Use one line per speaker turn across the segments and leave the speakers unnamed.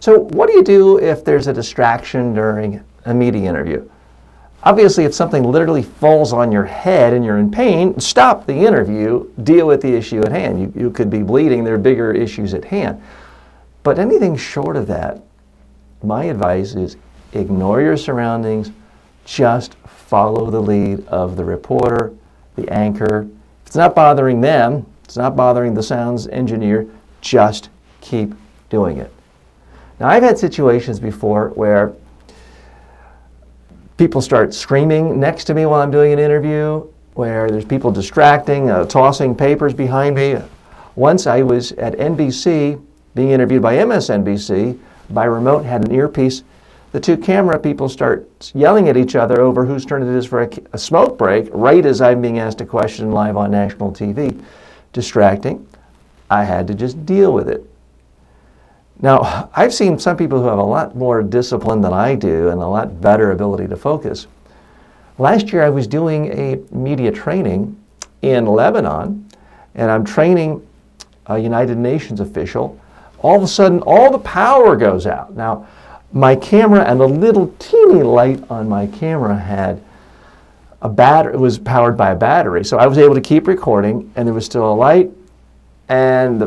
So what do you do if there's a distraction during a media interview? Obviously, if something literally falls on your head and you're in pain, stop the interview, deal with the issue at hand. You could be bleeding, there are bigger issues at hand. But anything short of that, my advice is ignore your surroundings, just follow the lead of the reporter, the anchor. If it's not bothering them, it's not bothering the sounds engineer, just keep doing it. Now, I've had situations before where people start screaming next to me while I'm doing an interview, where there's people distracting, tossing papers behind me. Once I was at NBC being interviewed by MSNBC, by remote, had an earpiece. The two camera people start yelling at each other over whose turn it is for a smoke break, right as I'm being asked a question live on national TV. Distracting. I had to just deal with it. Now, I've seen some people who have a lot more discipline than I do and a lot better ability to focus. Last year I was doing a media training in Lebanon, and I'm training a United Nations official. All of a sudden, all the power goes out. Now, my camera and the little teeny light on my camera had a battery. It was powered by a battery, so I was able to keep recording, and there was still a light. And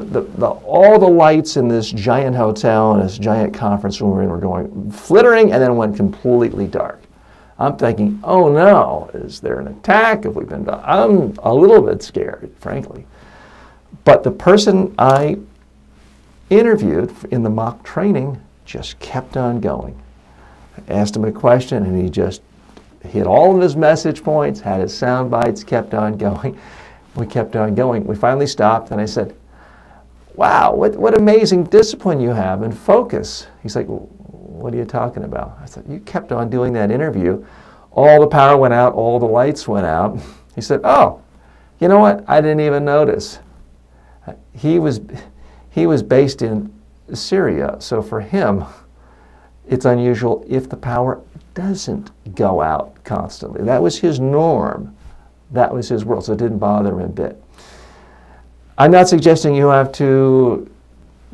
all the lights in this giant hotel and this giant conference room we're in were going flittering, and then went completely dark. I'm thinking, oh no, is there an attack? Have we been? I'm a little bit scared, frankly. But the person I interviewed in the mock training just kept on going. I asked him a question, and he just hit all of his message points, had his sound bites, kept on going. We kept on going. We finally stopped, and I said, wow, what amazing discipline you have and focus. He's like, well, what are you talking about? I said, you kept on doing that interview. All the power went out, all the lights went out. He said, oh, you know what? I didn't even notice. He was based in Syria, so for him, it's unusual if the power doesn't go out constantly. That was his norm. That was his world, so it didn't bother him a bit. I'm not suggesting you have to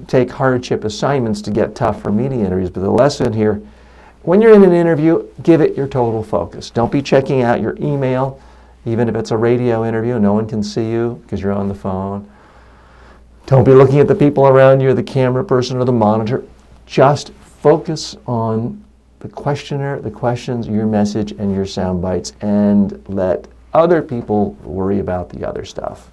take hardship assignments to get tough for media interviews, but the lesson here, when you're in an interview, give it your total focus. Don't be checking out your email, even if it's a radio interview, no one can see you because you're on the phone. Don't be looking at the people around you, the camera person or the monitor. Just focus on the questioner, the questions, your message, and your sound bites, and let other people worry about the other stuff.